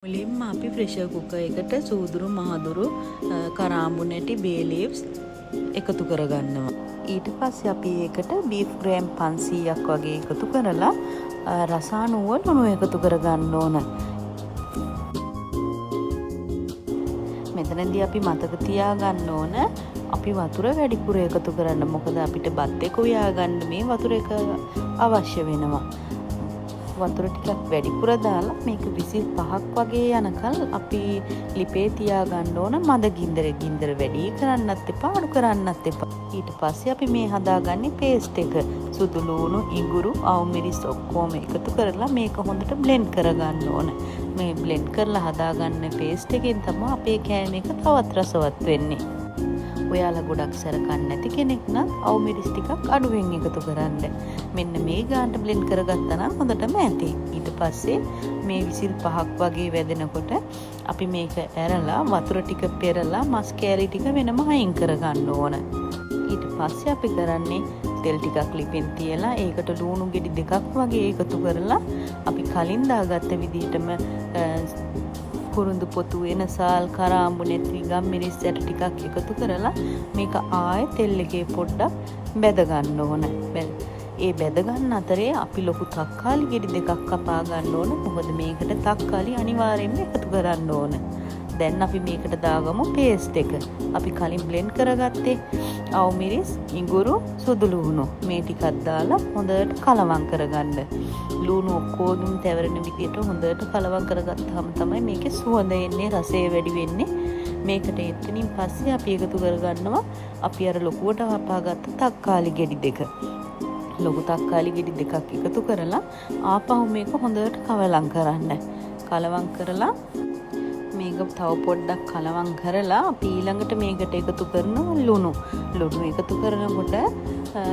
මුලින්ම අපි pressure cooker එකට සූදුරු මහදුරු කරාඹු නැටි බේ ලීව්ස් එකතු කරගන්නවා. ඊට පස්සේ අපි ඒකට බීෆ් ග්‍රෑම් 500ක් වගේ එකතු කරලා රසානුව ලුණු එකතු කරගන්න ඕන. මෙතනදී අපි මතක තියාගන්න ඕන අපි වතුර වැඩිපුර එකතු කරන්න. මොකද අපිට බත් එක උයාගන්න මේ වතුර එක අවශ්‍ය වෙනවා. වතුර ටිකක් වැඩිපුර දාලා මේක විසිල් 5ක් වගේ යනකල් අපි ලිපේ තියාගන්න ඕන. මද ගින්දර වැඩි කරන්නත් එපා අඩු කරන්නත් එපා. ඊට පස්සේ අපි මේ හදාගන්නේ පේස්ට් එක. සුදු ලුණු, ඉඟුරු, අවු මිරිස් ඔක්කොම එකතු කරලා මේක හොඳට බ්ලෙන්ඩ් කරගන්න ඕන. මේ බ්ලෙන්ඩ් කරලා හදාගන්න පේස්ට් එකෙන් තමයි අපේ කෑම එක තවත් රසවත් වෙන්නේ. ඔයාලා ගොඩක් සැර කන්න නැති කෙනෙක් නම් අවු මිරිස් ටිකක් අඩුවෙන් එකතු කරන්න. මෙන්න මේ ගානට බ්ලෙන්ඩ් කරගත්තා නම් හොඳටම ඇති. ඊට පස්සේ මේ විසිල් 5ක් වගේ වැදෙනකොට අපි මේක ඇරලා වතුර ටික පෙරලා මස් කෑලි ටික වෙනම අයින් කරගන්න ඕන. ඊට පස්සේ අපි කරන්නේ තෙල් ටිකක් ලිපෙන් තියලා ඒකට ලුණු ගෙඩි දෙකක් වගේ එකතු කරලා අපි කලින් දාගත්ත විදිහටම කුරුඳු පොතු වෙනසාල් කරාඹු නැති ගම් මිරිස් ඇට ටිකක් එකතු කරලා මේක ආයෙ තෙල් එකේ පොඩ්ඩක් බැද ගන්න ඕන. ඒ බැද ගන්න අතරේ අපි ලොකු තක්කාලි ගෙඩි දෙකක් කපා ගන්න ඕන. මොකද මේකට තක්කාලි අනිවාර්යෙන්ම එකතු කරන්න ඕන. දැන් අපි මේකට දාගමු පේස්ට් එක. අපි කලින් බ්ලෙන්ඩ් කරගත්තේ අවු මිරිස්, ඉඟුරු, සුදු ලුණු මේ ටිකක් දාලා හොඳට කලවම් කරගන්න. ලුණු ඔක්කොම තැවරෙන විදියට හොඳට කලවම් කරගත්තාම තමයි මේකේ සුවඳ එන්නේ, රසය වැඩි වෙන්නේ. මේකට එතනින් පස්සේ අපි එකතු කරගන්නවා අපි අර ලොකුවට හපාගත්ත තක්කාලි ගෙඩි දෙක. ලොකු තක්කාලි ගෙඩි දෙකක් එකතු කරලා ආපහු මේක හොඳට කලවම් කරන්න. කලවම් කරලා මේක තව පොඩ්ඩක් කලවම් කරලා අපි ඊළඟට මේකට එකතු කරනවා ලුණු. ලුණු එකතු කරනකොට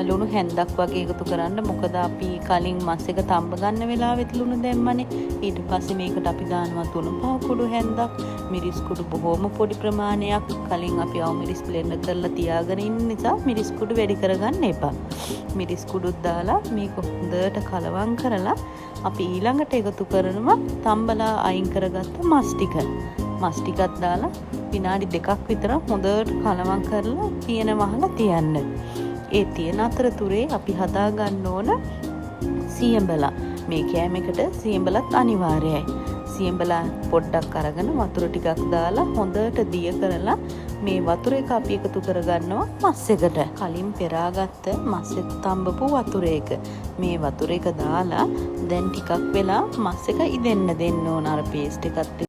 ලුණු හැන්දක් වගේ එකතු කරන්න. මොකද අපි කලින් මස් එක තඹ ගන්න වෙලාවෙත් ලුණු දැම්මනේ. ඊට පස්සේ මේකට අපි දානවා තුණු පහ කුඩු හැන්දක්, මිරිස් කුඩු බොහොම පොඩි ප්‍රමාණයක්. කලින් අපි අවු මිරිස් බ්ලෙන්ඩ් කරලා තියාගෙන ඉන්න නිසා මිරිස් කුඩු වැඩි කරගන්න එපා. මිරිස් කුඩුත් දාලා මේක හොඳට කලවම් කරලා අපි ඊළඟට එකතු කරනවා තම්බලා අයින් කරගත්ත මස් ටික. මස් ටිකක් දාලා විනාඩි 2ක් විතර හොඳට කලවම් කරලා තියෙන වහලා තියන්න. ඒ තියෙන අතරතුරේ අපි හදා ගන්න ඕන සියඹලා. මේ කෑමකට සියඹලත් අනිවාර්යයි. සියඹලා පොඩ්ඩක් අරගෙන වතුර ටිකක් දාලා හොඳට දිය කරලා මේ වතුර එක අපි එකතු කරගන්නවා මස් එකට. කලින් පෙරාගත්ත මස් එක තඹපු වතුර එක. මේ වතුර එක දාලා දැන් ටිකක් වෙලා මස් එක ඉදෙන්න දෙන්න ඕන අර පේස්ට් එකත්